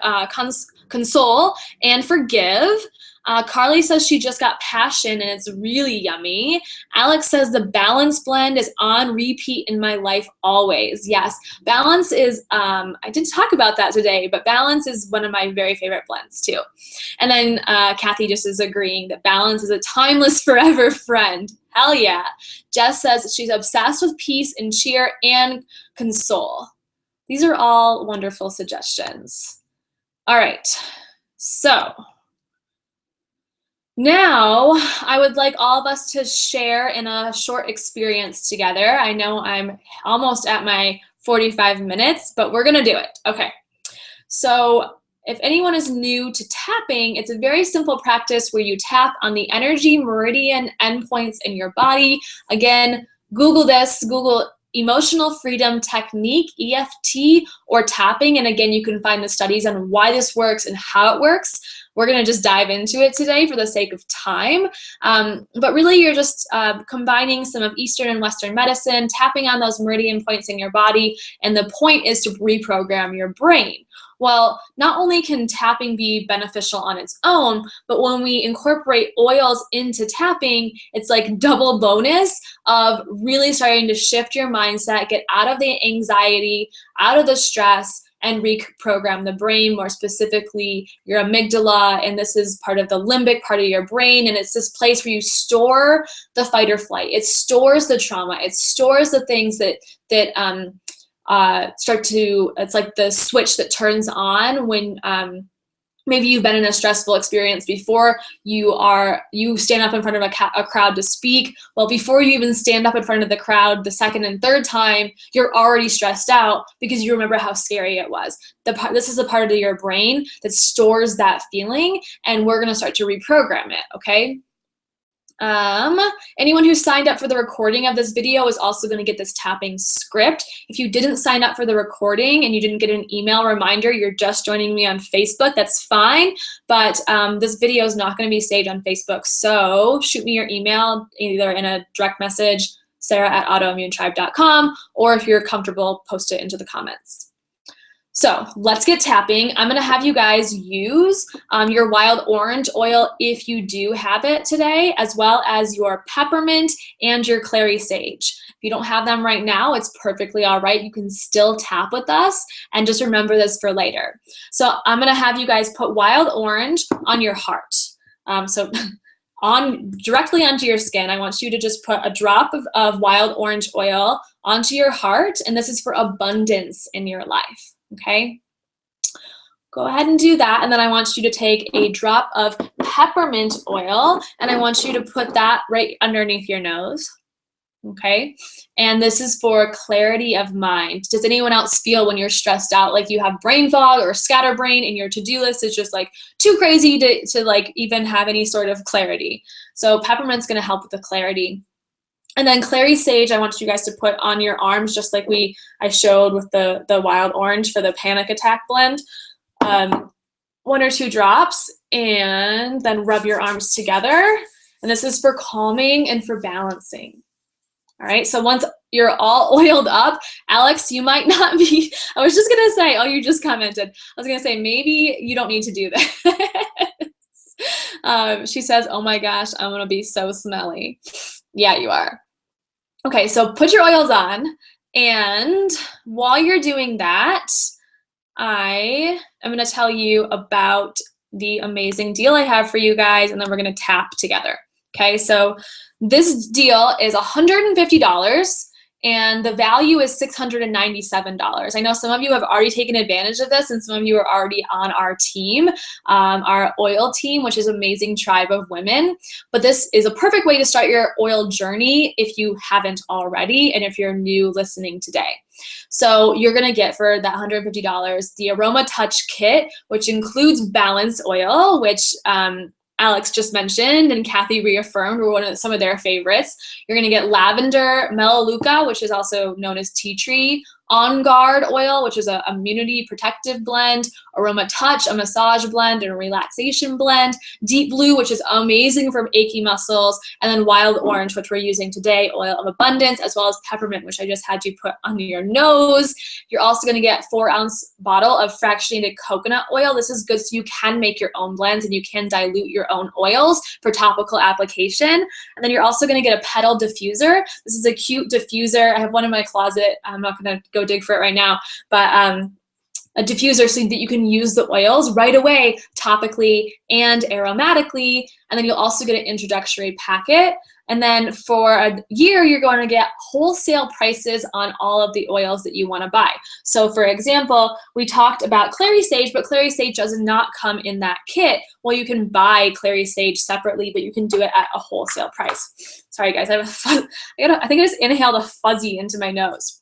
console and forgive. Carly says she just got passion and it's really yummy. Alex says the balance blend is on repeat in my life always. Yes, balance is, I didn't talk about that today, but balance is one of my very favorite blends too. And then Kathy just is agreeing that balance is a timeless forever friend. Hell yeah. Jess says she's obsessed with peace and cheer and console. These are all wonderful suggestions. All right, so now I would like all of us to share in a short experience together. I know I'm almost at my 45 minutes, but we're gonna do it. Okay, so if anyone is new to tapping, it's a very simple practice where you tap on the energy meridian endpoints in your body. Again, Google this, Google emotional freedom technique, EFT, or tapping. And again, you can find the studies on why this works and how it works. We're gonna just dive into it today for the sake of time. But really you're just combining some of Eastern and Western medicine, tapping on those meridian points in your body. And the point is to reprogram your brain. Well, not only can tapping be beneficial on its own, but when we incorporate oils into tapping, it's like double bonus of really starting to shift your mindset, get out of the anxiety, out of the stress, and reprogram the brain, more specifically your amygdala. And this is part of the limbic part of your brain. And it's this place where you store the fight or flight. It stores the trauma. It stores the things that start to, it's like the switch that turns on when maybe you've been in a stressful experience before. You stand up in front of a crowd to speak. Well, before you even stand up in front of the crowd the second and third time, you're already stressed out because you remember how scary it was. This is a part of your brain that stores that feeling, and we're gonna start to reprogram it, okay? Anyone who signed up for the recording of this video is also going to get this tapping script. If you didn't sign up for the recording and you didn't get an email reminder, you're just joining me on Facebook, that's fine. But this video is not going to be saved on Facebook. So shoot me your email either in a direct message, sarah@autoimmunetribe.com, or if you're comfortable, post it into the comments. So let's get tapping. I'm gonna have you guys use your wild orange oil if you do have it today, as well as your peppermint and your Clary Sage. If you don't have them right now, it's perfectly all right. You can still tap with us, and just remember this for later. So I'm gonna have you guys put wild orange on your heart. Directly onto your skin. I want you to just put a drop of wild orange oil onto your heart, and this is for abundance in your life. Okay, go ahead and do that. And then I want you to take a drop of peppermint oil, and I want you to put that right underneath your nose. Okay, and this is for clarity of mind. Does anyone else feel when you're stressed out like you have brain fog or scatterbrain and your to-do list is just like too crazy to like even have any sort of clarity? So peppermint's gonna help with the clarity. And then Clary Sage, I want you guys to put on your arms, just like I showed with the wild orange for the panic attack blend. 1 or 2 drops, and then rub your arms together. And this is for calming and for balancing. All right, so once you're all oiled up, Alex, you might not be, I was just gonna say, oh, you just commented. I was gonna say, maybe you don't need to do this. She says, oh my gosh, I'm gonna be so smelly. Yeah, you are. Okay, so put your oils on, and while you're doing that, I am going to tell you about the amazing deal I have for you guys, and then we're going to tap together. Okay, so this deal is $150. and the value is $697. I know some of you have already taken advantage of this, and some of you are already on our team, our oil team, which is an amazing tribe of women. But this is a perfect way to start your oil journey if you haven't already, and if you're new listening today. So you're gonna get for that $150 the Aroma Touch Kit, which includes balanced oil, which Alex just mentioned and Kathy reaffirmed were some of their favorites. You're gonna get Lavender, Melaleuca, which is also known as tea tree, On Guard oil, which is an immunity protective blend, Aroma Touch, a massage blend and a relaxation blend, Deep Blue, which is amazing for achy muscles, and then Wild Orange, which we're using today, Oil of Abundance, as well as Peppermint, which I just had you put under your nose. You're also gonna get 4-ounce bottle of fractionated coconut oil. This is good so you can make your own blends and you can dilute your own oils for topical application. And then you're also gonna get a Petal Diffuser. This is a cute diffuser. I have one in my closet. I'm not gonna go dig for it right now, but a diffuser so that you can use the oils right away, topically and aromatically. And then you'll also get an introductory packet. And then for a year, you're going to get wholesale prices on all of the oils that you want to buy. So for example, we talked about Clary Sage, but Clary Sage does not come in that kit. Well, you can buy Clary Sage separately, but you can do it at a wholesale price. Sorry guys, I think I just inhaled a fuzzy into my nose.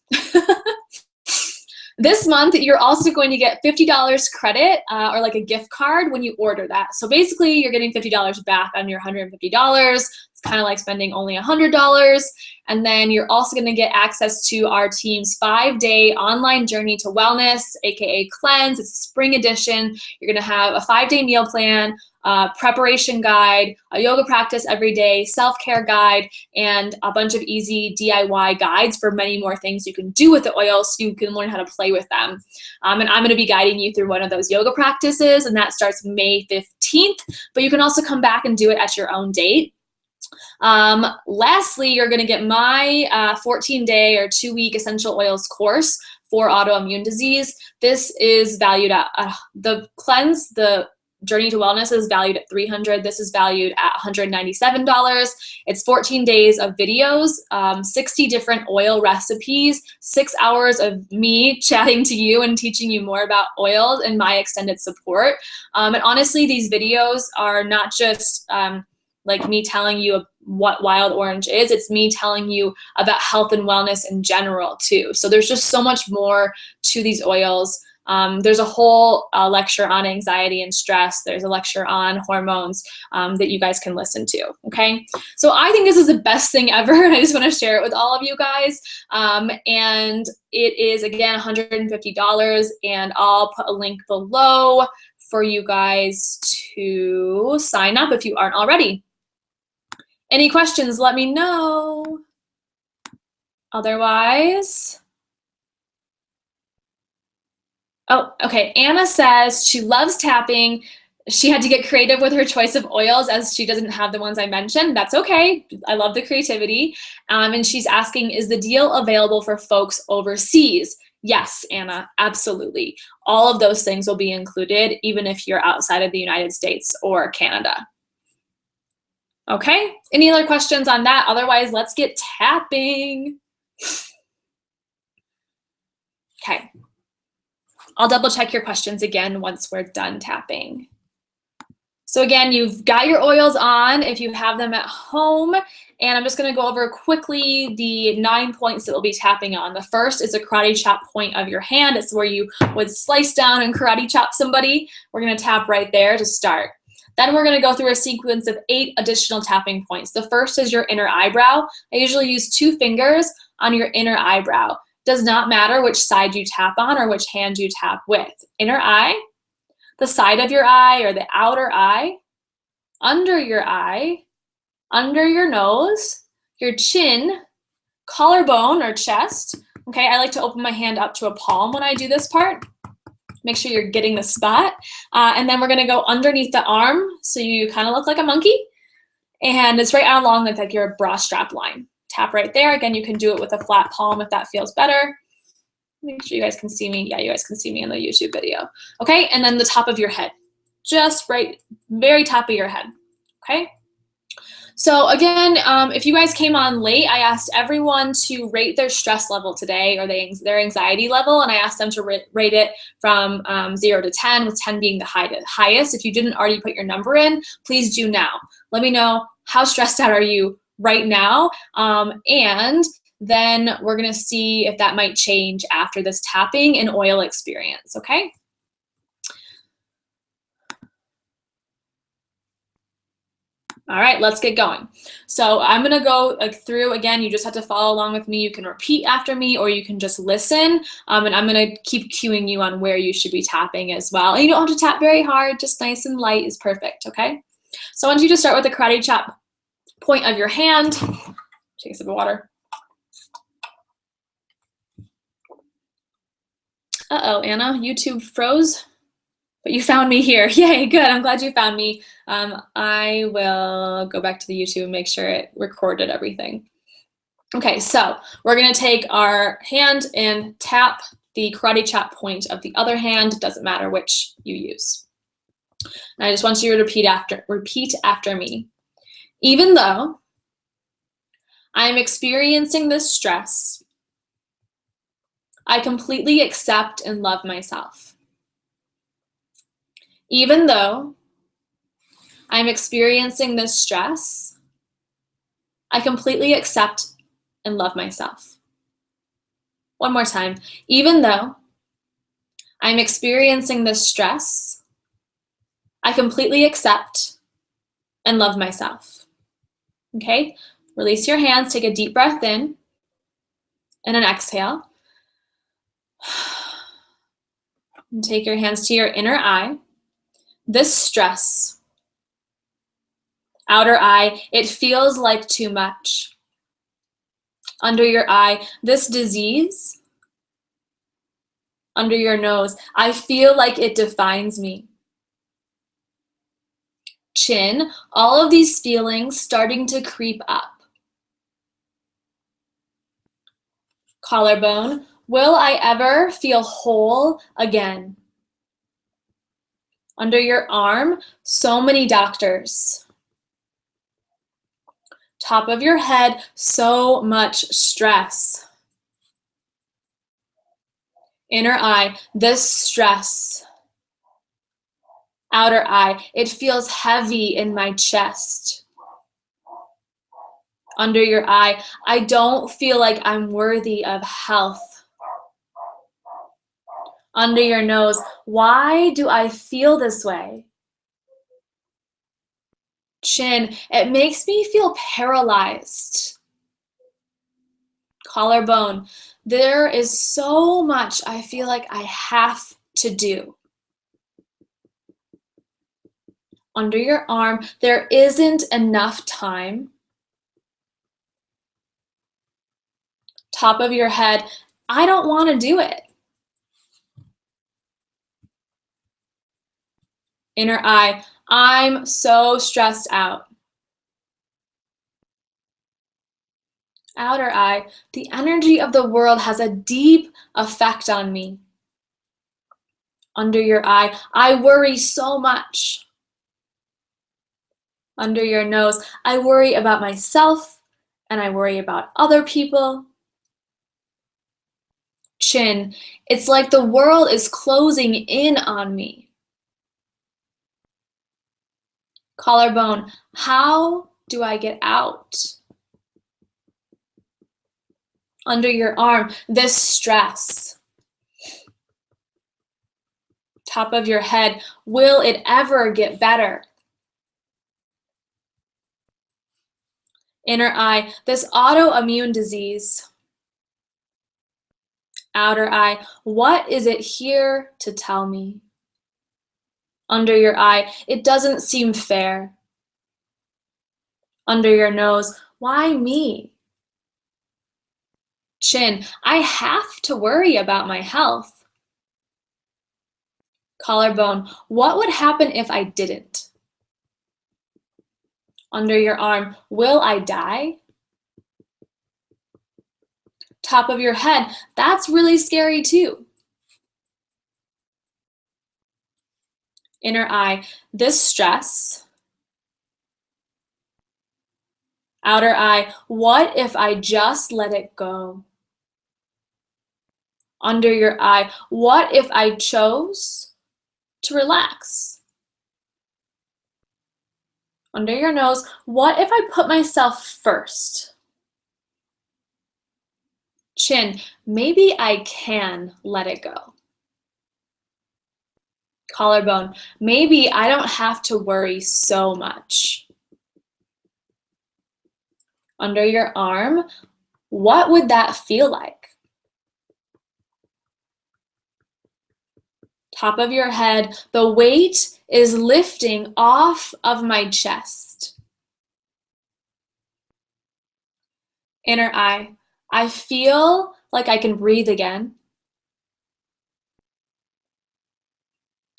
This month, you're also going to get $50 credit or like a gift card when you order that. So basically, you're getting $50 back on your $150. It's kind of like spending only $100. And then you're also going to get access to our team's 5-day online journey to wellness, aka Cleanse. It's spring edition. You're going to have a 5-day meal plan, preparation guide, a yoga practice every day, self-care guide, and a bunch of easy DIY guides for many more things you can do with the oils so you can learn how to play with them. And I'm going to be guiding you through one of those yoga practices, and that starts May 15th, but you can also come back and do it at your own date. Lastly, you're going to get my 14-day or 2-week essential oils course for autoimmune disease. This is valued at the Cleanse, the Journey to Wellness is valued at $300. This is valued at $197. It's 14 days of videos, 60 different oil recipes, 6 hours of me chatting to you and teaching you more about oils and my extended support. And honestly, these videos are not just like me telling you what wild orange is, it's me telling you about health and wellness in general too. So there's just so much more to these oils. There's a whole lecture on anxiety and stress. There's a lecture on hormones that you guys can listen to, okay? So I think this is the best thing ever, and I just want to share it with all of you guys. And it is, again, $150, and I'll put a link below for you guys to sign up if you aren't already. Any questions, let me know. Otherwise... Oh, okay. Anna says she loves tapping. She had to get creative with her choice of oils as she doesn't have the ones I mentioned. That's okay. I love the creativity. And she's asking, is the deal available for folks overseas? Yes, Anna, absolutely. All of those things will be included, even if you're outside of the United States or Canada. Okay, any other questions on that? Otherwise, let's get tapping. Okay. I'll double check your questions again once we're done tapping. So again, you've got your oils on if you have them at home, and I'm just gonna go over quickly the 9 points that we'll be tapping on. The first is a karate chop point of your hand. It's where you would slice down and karate chop somebody. We're gonna tap right there to start. Then we're gonna go through a sequence of 8 additional tapping points. The first is your inner eyebrow. I usually use 2 fingers on your inner eyebrow. Does not matter which side you tap on or which hand you tap with. Inner eye, the side of your eye or the outer eye, under your nose, your chin, collarbone or chest. Okay, I like to open my hand up to a palm when I do this part. Make sure you're getting the spot. And then we're gonna go underneath the arm so you kind of look like a monkey. And it's right along like your bra strap line. Tap right there. Again, you can do it with a flat palm if that feels better. Make sure you guys can see me. Yeah, you guys can see me in the YouTube video. Okay, and then the top of your head. Just right, very top of your head. Okay? So again, if you guys came on late, I asked everyone to rate their stress level today, or their anxiety level, and I asked them to rate it from 0 to 10, with 10 being the highest. If you didn't already put your number in, please do now. Let me know, how stressed out are you right now? And then we're gonna see if that might change after this tapping and oil experience, okay? All right, let's get going. So I'm gonna go through again. You just have to follow along with me. You can repeat after me, or you can just listen. And I'm gonna keep cueing you on where you should be tapping as well. And you don't have to tap very hard, just nice and light is perfect, okay? So I want you to start with the karate chop point of your hand. Take a sip of water. Uh-oh, Anna, YouTube froze. But you found me here. Yay, good. I'm glad you found me. I will go back to the YouTube and make sure it recorded everything. Okay, so we're gonna take our hand and tap the karate chop point of the other hand. It doesn't matter which you use. And I just want you to repeat after me. Even though I'm experiencing this stress, I completely accept and love myself. Even though I'm experiencing this stress, I completely accept and love myself. One more time. Even though I'm experiencing this stress, I completely accept and love myself. Okay? Release your hands, take a deep breath in and an exhale. And take your hands to your inner eye. This stress, outer eye, it feels like too much. Under your eye, this disease, under your nose, I feel like it defines me. Chin, all of these feelings starting to creep up. Collarbone, will I ever feel whole again? Under your arm, so many doctors. Top of your head, so much stress. Inner eye, this stress. Outer eye, it feels heavy in my chest. Under your eye, I don't feel like I'm worthy of health. Under your nose, why do I feel this way? Chin, it makes me feel paralyzed. Collarbone, there is so much I feel like I have to do. Under your arm, there isn't enough time. Top of your head, I don't want to do it. Inner eye, I'm so stressed out. Outer eye, the energy of the world has a deep effect on me. Under your eye, I worry so much. Under your nose, I worry about myself and I worry about other people. Chin, it's like the world is closing in on me. Collarbone, how do I get out? Under your arm, this stress. Top of your head, will it ever get better? Inner eye, this autoimmune disease. Outer eye, what is it here to tell me? Under your eye, it doesn't seem fair. Under your nose, why me? Chin, I have to worry about my health. Collarbone, what would happen if I didn't? Under your arm, will I die? Top of your head, that's really scary too. Inner eye, this stress. Outer eye, what if I just let it go? Under your eye, what if I chose to relax? Under your nose, what if I put myself first? Chin, maybe I can let it go. Collarbone, maybe I don't have to worry so much. Under your arm, what would that feel like? Top of your head, the weight is lifting off of my chest. Inner eye, I feel like I can breathe again.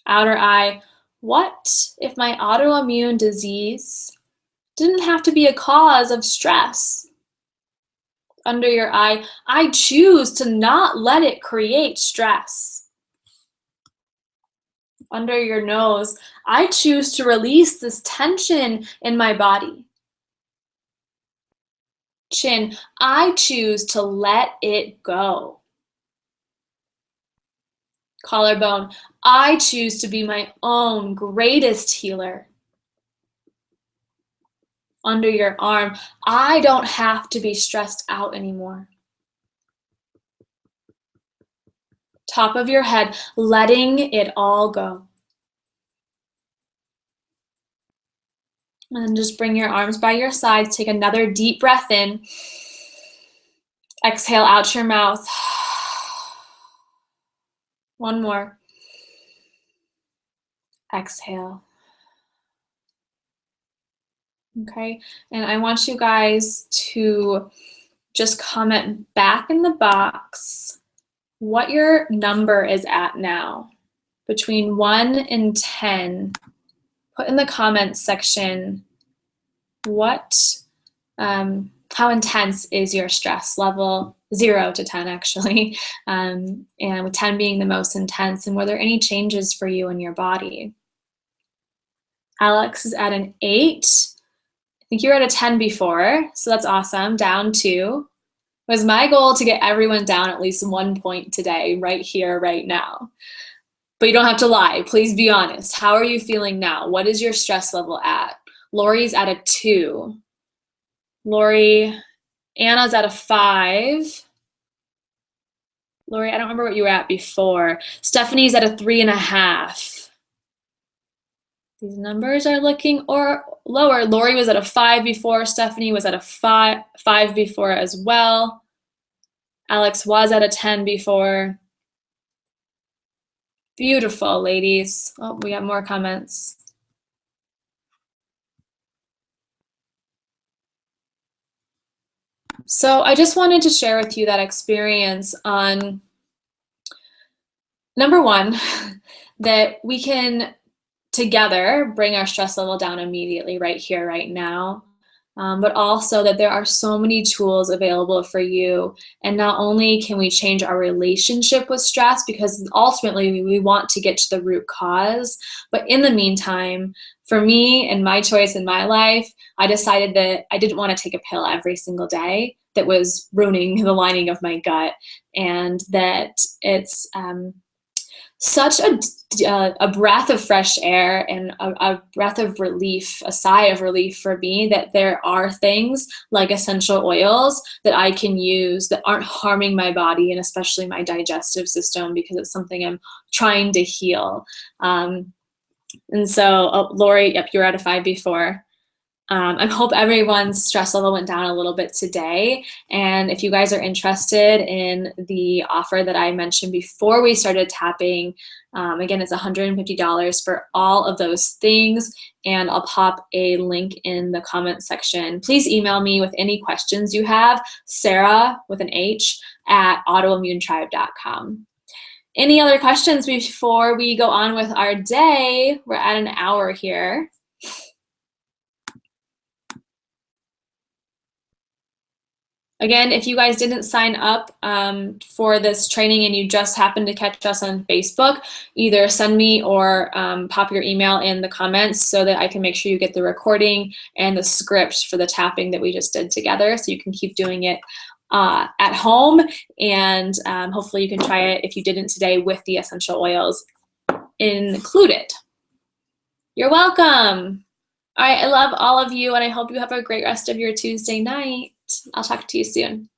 Outer eye, what if my autoimmune disease didn't have to be a cause of stress? Under your eye, I choose to not let it create stress. Under your nose, I choose to release this tension in my body. Chin, I choose to let it go. Collarbone, I choose to be my own greatest healer. Under your arm, I don't have to be stressed out anymore. Top of your head, letting it all go. And then just bring your arms by your sides. Take another deep breath in. Exhale out your mouth. One more. Exhale. Okay, and I want you guys to just comment back in the box what your number is at now. Between 1 and 10, put in the comments section how intense is your stress level, 0 to 10 actually, and with 10 being the most intense, and were there any changes for you in your body? Alex is at an 8. I think you were at a 10 before, so that's awesome. Down 2. It was my goal to get everyone down at least 1 point today, right here, right now. But you don't have to lie. Please be honest. How are you feeling now? What is your stress level at? Lori's at a 2. Lori, Anna's at a 5. Lori, I don't remember what you were at before. Stephanie's at a 3.5. These numbers are looking or lower. Lori was at a 5 before. Stephanie was at a 5 before as well. Alex was at a 10 before. Beautiful, ladies. Oh, we got more comments. So I just wanted to share with you that experience on, number one, that we can together bring our stress level down immediately right here, right now. But also that there are so many tools available for you. And not only can we change our relationship with stress, because ultimately we want to get to the root cause, but in the meantime, for me and my choice in my life, I decided that I didn't want to take a pill every single day that was ruining the lining of my gut, and that it's such a breath of fresh air and a breath of relief, a sigh of relief for me, that there are things like essential oils that I can use that aren't harming my body and especially my digestive system, because it's something I'm trying to heal. And so, Lori, yep, you were at a 5 before. I hope everyone's stress level went down a little bit today. And if you guys are interested in the offer that I mentioned before we started tapping, again, it's $150 for all of those things. And I'll pop a link in the comment section. Please email me with any questions you have, Sarah with an H at autoimmunetribe.com. Any other questions before we go on with our day? We're at an hour here. Again, if you guys didn't sign up for this training and you just happened to catch us on Facebook, either send me or pop your email in the comments so that I can make sure you get the recording and the script for the tapping that we just did together, so you can keep doing it at home, and hopefully you can try it if you didn't today with the essential oils included. You're welcome. All right, I love all of you, and I hope you have a great rest of your Tuesday night. I'll talk to you soon.